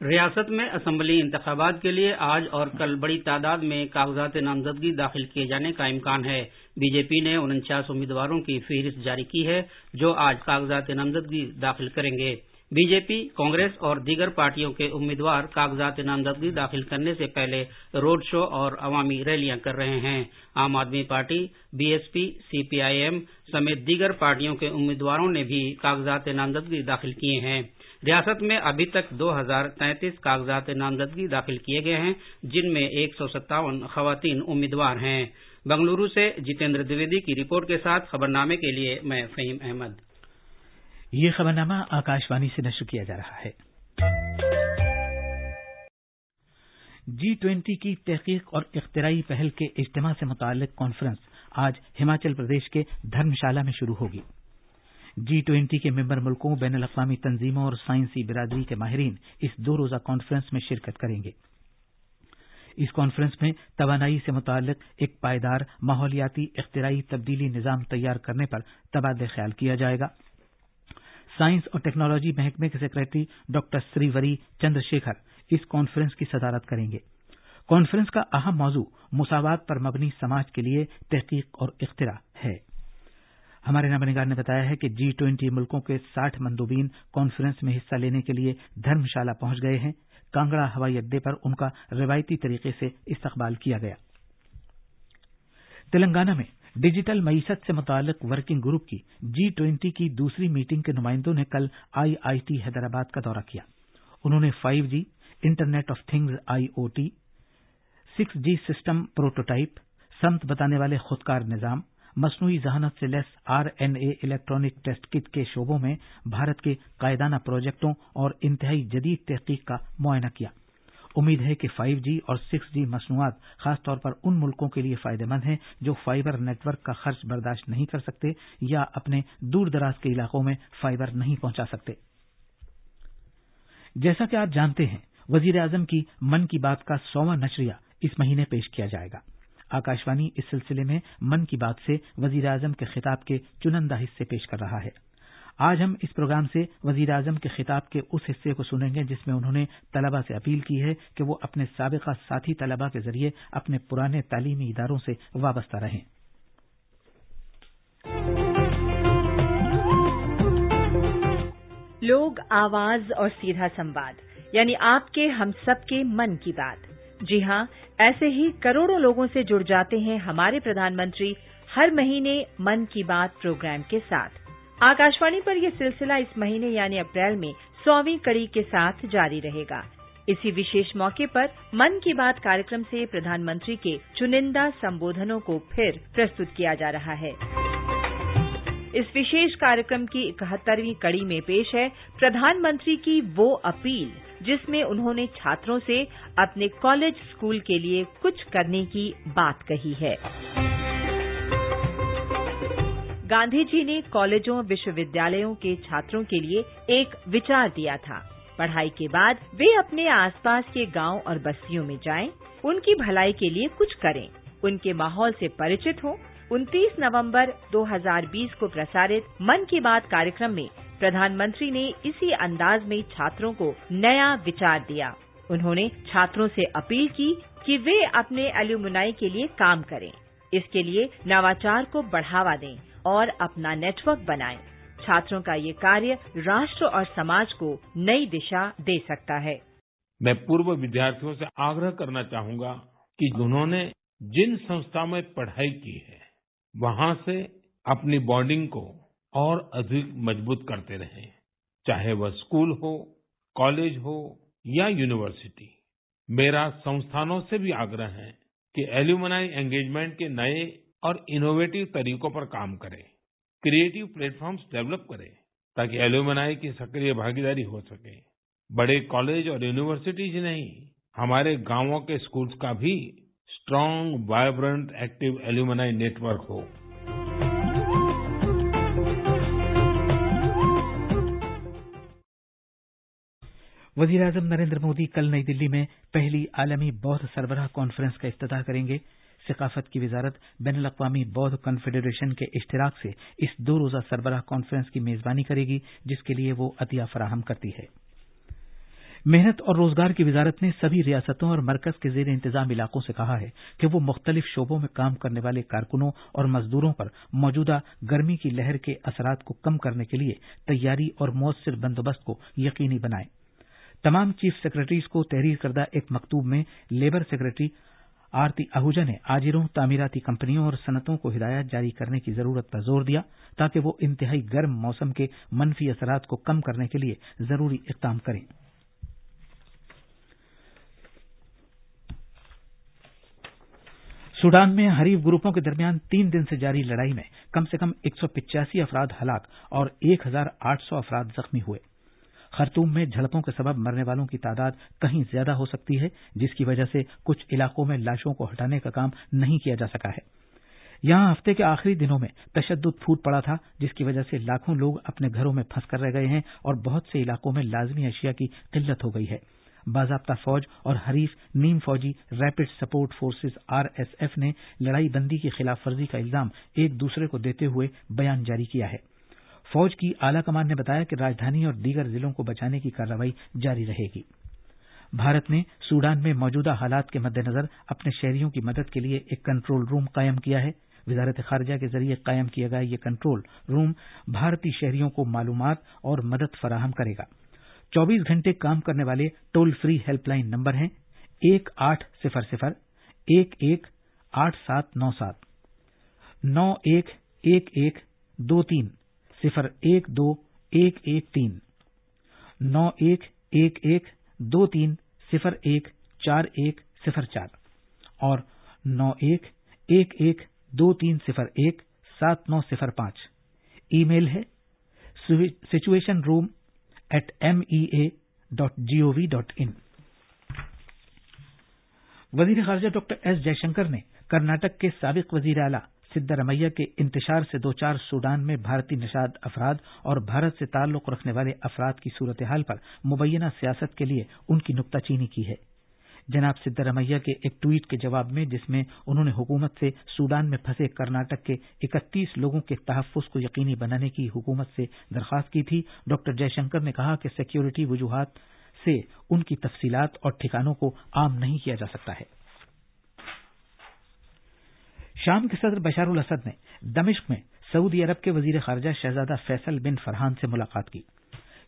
ریاست میں اسمبلی انتخابات کے لیے آج اور کل بڑی تعداد میں کاغذات نامزدگی داخل کیے جانے کا امکان ہے۔ بی جے پی نے 49 امیدواروں کی فہرست جاری کی ہے جو آج کاغذات نامزدگی داخل کریں گے۔ بی جے پی، کانگریس اور دیگر پارٹیوں کے امیدوار کاغذات نامزدگی داخل کرنے سے پہلے روڈ شو اور عوامی ریلیاں کر رہے ہیں۔ Aam Aadmi Party, B S P, C P I M سمیت دیگر پارٹیوں کے امیدواروں نے بھی کاغذات نامزدگی داخل کیے ہیں۔ ریاست میں ابھی تک 2033 کاغذات نامزدگی داخل کیے گئے ہیں، جن میں 157 خواتین امیدوار ہیں۔ بنگلورو سے جتیندر دویدی کی رپورٹ کے ساتھ خبرنامے کے لیے میں فہیم احمد۔ یہ خبرنامہ آکاشوانی سے نشر کیا جا رہا ہے۔ G20 کی تحقیق اور اختراعی پہل کے اجتماع سے متعلق کانفرنس آج ہماچل پردیش کے دھرمشالہ میں شروع ہوگی۔ G20 کے ممبر ملکوں، بین الاقوامی تنظیموں اور سائنسی برادری کے ماہرین اس 2 روزہ کانفرنس میں شرکت کریں گے۔ اس کانفرنس میں توانائی سے متعلق ایک پائیدار ماحولیاتی اختراعی تبدیلی نظام تیار کرنے پر تبادلہ خیال کیا جائے گا۔ سائنس اور ٹیکنالوجی محکمے کے سیکریٹری ڈاکٹر سریوری چندر شیکھر اس کانفرنس کی صدارت کریں گے۔ کانفرنس کا اہم موضوع مساوات پر مبنی سماج کے لیے تحقیق اور اختراع ہے۔ ہمارے نامہ نگار نے بتایا ہے کہ G20 ملکوں کے 60 مندوبین کانفرنس میں حصہ لینے کے لیے دھرمشالہ پہنچ گئے ہیں۔ کانگڑا ہوائی اڈے پر ان کا روایتی طریقے سے استقبال کیا گیا۔ تلنگانہ میں ڈیجیٹل معیشت سے متعلق ورکنگ گروپ کی G20 کی دوسری میٹنگ کے نمائندوں نے کل IIT حیدرآباد کا دورہ کیا۔ انہوں نے 5G، internet of things IoT، 6G system prototype, سمت بتانے والے خودکار نظام، مصنوعی ذہانت سے لیس RNA الیکٹرانک ٹیسٹ کٹ کے شعبوں میں بھارت کے قائدانہ پروجیکٹوں اور انتہائی جدید تحقیق کا معائنہ کیا۔ امید ہے کہ 5G اور 6G مصنوعات خاص طور پر ان ملکوں کے لیے فائدہ مند ہیں جو فائبر نیٹ ورک کا خرچ برداشت نہیں کر سکتے یا اپنے دور دراز کے علاقوں میں فائبر نہیں پہنچا سکتے۔ جیسا کہ آپ جانتے ہیں، وزیر اعظم کی من کی بات کا 100واں نشریہ اس مہینے پیش کیا جائے گا۔ آکاشوانی اس سلسلے میں من کی بات سے وزیر اعظم کے خطاب کے چنندہ حصے پیش کر رہا ہے۔ آج ہم اس پروگرام سے وزیر اعظم کے خطاب کے اس حصے کو سنیں گے جس میں انہوں نے طلباء سے اپیل کی ہے کہ وہ اپنے سابقہ ساتھی طلباء کے ذریعے اپنے پرانے تعلیمی اداروں سے وابستہ رہیں۔ لوگ آواز اور سیدھا سمواد، یعنی آپ کے ہم سب کے من کی بات۔ جی ہاں، ایسے ہی کروڑوں لوگوں سے جڑ جاتے ہیں ہمارے پردھان منتری ہر مہینے من کی بات پروگرام کے ساتھ۔ آکاشوانی پر یہ سلسلہ اس مہینے یعنی اپریل میں 100ویں کڑی کے ساتھ جاری رہے گا۔ اسی وشیش موقع پر من کی بات کارکرم سے پردھان منتری کے چنندہ سمبودھنوں کو پھر پرستت کیا جا رہا ہے۔ اس وشیش کارکرم کی 71ویں کڑی میں پیش ہے پردھان منتری کی وہ اپیل جس میں انہوں نے چھاتروں سے اپنے کالج اسکول کے لیے کچھ کرنے کی بات کہی ہے۔ گاندھی جی نے کالجوں وشو ودیالیوں کے چھاتروں کے لیے ایک وچار دیا تھا۔ پڑھائی کے بعد وہ اپنے آس پاس کے گاؤں اور بستیوں میں جائیں، ان کی بھلائی کے لیے کچھ کریں، ان کے ماحول سے پریچت ہوں۔ 29 نومبر 2020 کو پرسارت من کی بات کارکرم میں پردھان منتری نے اسی انداز میں چھاتروں کو نیا وچار دیا۔ انہوں نے چھاتروں سے اپیل کی کہ وہ اپنے ایلومنائی کے لیے کام کریں، اس کے لیے نواچار کو بڑھاوا دیں اور اپنا نیٹ ورک بنائیں۔ چھاتروں کا یہ کاریہ راشٹر اور سماج کو نئی دشا دے سکتا ہے۔ میں پورو ودیارتھیوں سے آگرہ کرنا چاہوں گا کہ انہوں نے جن سنستھا میں پڑھائی کی ہے وہاں سے اپنی بانڈنگ کو اور ادھک مضبوط کرتے رہیں، چاہے وہ اسکول ہو، کالج ہو یا یونیورسٹی۔ میرا سنستھانوں سے بھی آگرہ ہے کہ ایلومنائی انگیجمنٹ کے نئے اور انوویٹو طریقوں پر کام کریں، کریٹو پلیٹ فارمز ڈیولپ کریں تاکہ ایلومنائی کی سکریہ بھاگیداری ہو سکے۔ بڑے کالج اور یونیورسٹیز نہیں، ہمارے گاؤں کے اسکولز کا بھی strong, vibrant, active alumni network ہو۔ وزیر اعظم نریندر مودی کل نئی دلی میں پہلی عالمی بودھ سربراہ کانفرنس کا افتتاح کریں گے۔ ثقافت کی وزارت بین الاقوامی بودھ کنفیڈریشن کے اشتراک سے اس 2 روزہ سربراہ کانفرنس کی میزبانی کرے گی، جس کے لیے وہ عطیہ فراہم کرتی ہے۔ محنت اور روزگار کی وزارت نے سبھی ریاستوں اور مرکز کے زیر انتظام علاقوں سے کہا ہے کہ وہ مختلف شعبوں میں کام کرنے والے کارکنوں اور مزدوروں پر موجودہ گرمی کی لہر کے اثرات کو کم کرنے کے لیے تیاری اور مؤثر بندوبست کو یقینی بنائیں۔ تمام چیف سیکرٹریز کو تحریر کردہ ایک مکتوب میں لیبر سیکرٹری آرتی آہوجا نے آجروں، تعمیراتی کمپنیوں اور صنعتوں کو ہدایات جاری کرنے کی ضرورت پر زور دیا تاکہ وہ انتہائی گرم موسم کے منفی اثرات کو کم کرنے کے لیے ضروری اقدام کریں۔ سوڈان میں حریف گروپوں کے درمیان 3 دن سے جاری لڑائی میں کم سے کم 185 افراد ہلاک اور 1800 افراد زخمی ہوئے۔ خرطوم میں جھڑپوں کے سبب مرنے والوں کی تعداد کہیں زیادہ ہو سکتی ہے، جس کی وجہ سے کچھ علاقوں میں لاشوں کو ہٹانے کا کام نہیں کیا جا سکا ہے۔ یہاں ہفتے کے آخری دنوں میں تشدد پھوٹ پڑا تھا، جس کی وجہ سے لاکھوں لوگ اپنے گھروں میں پھنس کر رہ گئے ہیں اور بہت سے علاقوں میں لازمی اشیاء کی قلت ہو گئی ہے۔ باضابطہ فوج اور حریف نیم فوجی ریپڈ سپورٹ فورسز RSF نے لڑائی بندی کی خلاف ورزی کا الزام ایک دوسرے کو دیتے ہوئے بیان جاری کیا ہے۔ فوج کی اعلی کمان نے بتایا کہ راجدھانی اور دیگر ضلعوں کو بچانے کی کارروائی جاری رہے گی۔ بھارت نے سوڈان میں موجودہ حالات کے مد نظر اپنے شہریوں کی مدد کے لیے ایک کنٹرول روم قائم کیا ہے۔ وزارت خارجہ کے ذریعے قائم کیا گیا یہ کنٹرول روم بھارتی شہریوں کو معلومات اور مدد فراہم کرے گا۔ 24 گھنٹے کام کرنے والے toll free help line number ہیں 1800 118797 911123 0121113 911123014104 اور 911123017905۔ ای میل ہے situationroom@mea.gov.in۔ وزیر خارجہ ڈاکٹر ایس جے شنکر نے کرناٹک کے سابق وزیر اعلی سدھارمیہ کے انتشار سے دوچار سوڈان میں بھارتی نژاد افراد اور بھارت سے تعلق رکھنے والے افراد کی صورتحال پر مبینہ سیاست کے لیے ان کی نکتہ چینی کی ہے۔ جناب سدھارمیہ کے ایک ٹویٹ کے جواب میں، جس میں انہوں نے حکومت سے سوڈان میں پھنسے کرناٹک کے 31 لوگوں کے تحفظ کو یقینی بنانے کی حکومت سے درخواست کی تھی، ڈاکٹر جے شنکر نے کہا کہ سیکیورٹی وجوہات سے ان کی تفصیلات اور ٹھکانوں کو عام نہیں کیا جا سکتا ہے۔ شام کے صدر بشار الاسد نے دمشق میں سعودی عرب کے وزیر خارجہ شہزادہ فیصل بن فرحان سے ملاقات کی۔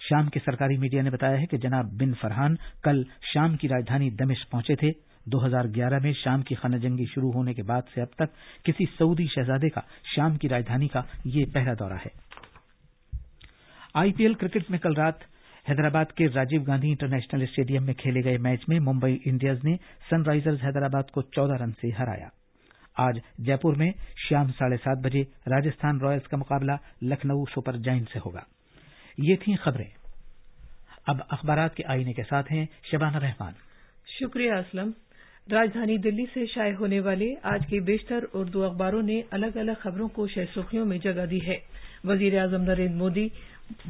شام کی سرکاری میڈیا نے بتایا ہے کہ جناب بن فرحان کل شام کی راجدھانی دمشق پہنچے تھے۔ 2011 میں شام کی خانہ جنگی شروع ہونے کے بعد سے اب تک کسی سعودی شہزادے کا شام کی راجدھانی کا یہ پہلا دورہ ہے۔ IPL کرکٹ میں کل رات حیدرآباد کے راجیو گاندھی انٹرنیشنل اسٹیڈیم میں کھیلے گئے میچ میں ممبئی انڈینز نے سن رائزرز حیدرآباد کو 14 رن سے ہرایا۔ آج جے پور میں شام 7:30 بجے راجستھان رائلز کا مقابلہ لکھنؤ سپر جائنٹ سے ہوگا۔ یہ تھیں خبریں۔ اب اخبارات کے آئینے کے ساتھ ہیں شبانہ رحمان۔ شکریہ اسلم۔ راجدھانی دلی سے شائع ہونے والے آج کے بیشتر اردو اخباروں نے الگ الگ خبروں کو شہ سرخیوں میں جگہ دی ہے۔ وزیر اعظم نریندر مودی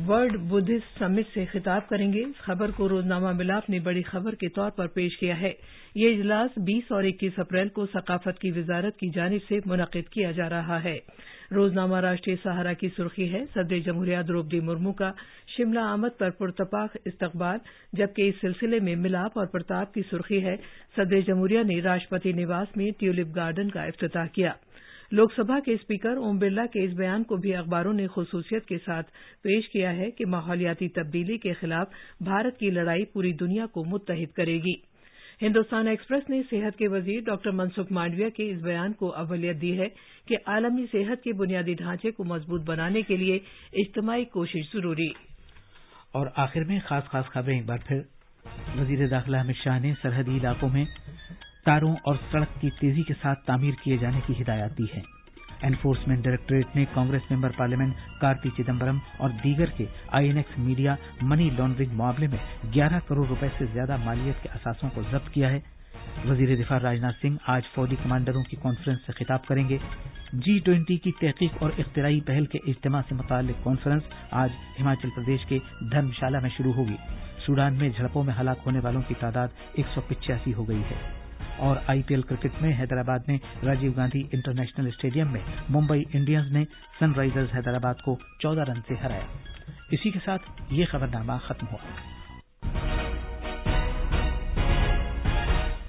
ورلڈ بدھسٹ سمٹ سے خطاب کریں گے۔ اس خبر کو روزنامہ ملاپ نے بڑی خبر کے طور پر پیش کیا ہے۔ یہ اجلاس 20 اور 21 اپریل کو ثقافت کی وزارت کی جانب سے منعقد کیا جا رہا ہے۔ روزنامہ راشٹریہ سہارا کی سرخی ہے، صدر جمہوریہ دروپدی مرمو کا شملہ آمد پر پرتپاک استقبال، جبکہ اس سلسلے میں ملاپ اور پرتاپ کی سرخی ہے، صدر جمہوریہ نے راشٹرپتی نواس میں ٹیولپ گارڈن کا افتتاح کیا۔ لوک سبھا کے اسپیکر اوم برلا کے اس بیان کو بھی اخباروں نے خصوصیت کے ساتھ پیش کیا ہے کہ ماحولیاتی تبدیلی کے خلاف بھارت کی لڑائی پوری دنیا کو متحد کرے گی۔ ہندوستان ایکسپریس نے صحت کے وزیر ڈاکٹر منسکھ مانڈویا کے اس بیان کو اولت دی ہے کہ عالمی صحت کے بنیادی ڈھانچے کو مضبوط بنانے کے لیے اجتماعی کوشش ضروری۔ اور آخر میں خاص خبریں ایک بار پھر۔ وزیر داخلہ امت شاہ نے سرحدی علاقوں میں تاروں اور سڑک کی تیزی کے ساتھ تعمیر کیے جانے کی ہدایات دی ہے۔ انفورسمنٹ ڈائریکٹوریٹ نے کانگریس ممبر پارلیمنٹ کارتی چدمبرم اور دیگر کے INX میڈیا منی لانڈرنگ معاملے میں 11 کروڑ روپے سے زیادہ مالیت کے اثاثوں کو ضبط کیا ہے۔ وزیر دفاع راجناتھ سنگھ آج فوجی کمانڈروں کی کانفرنس سے خطاب کریں گے۔ G20 کی تحقیق اور اختراعی پہل کے اجتماع سے متعلق کانفرنس آج ہماچل پردیش کے دھرمشالہ میں شروع ہوگی۔ سوڈان میں جھڑپوں میں ہلاک ہونے والوں کی تعداد 185 ہو گئی ہے۔ اور IPL کرکٹ میں حیدرآباد میں راجیو گاندھی انٹرنیشنل اسٹیڈیم میں ممبئی انڈینز نے سن رائزرز حیدرآباد کو 14 رن سے ہرایا۔ اسی کے ساتھ یہ خبرنامہ ختم ہوا۔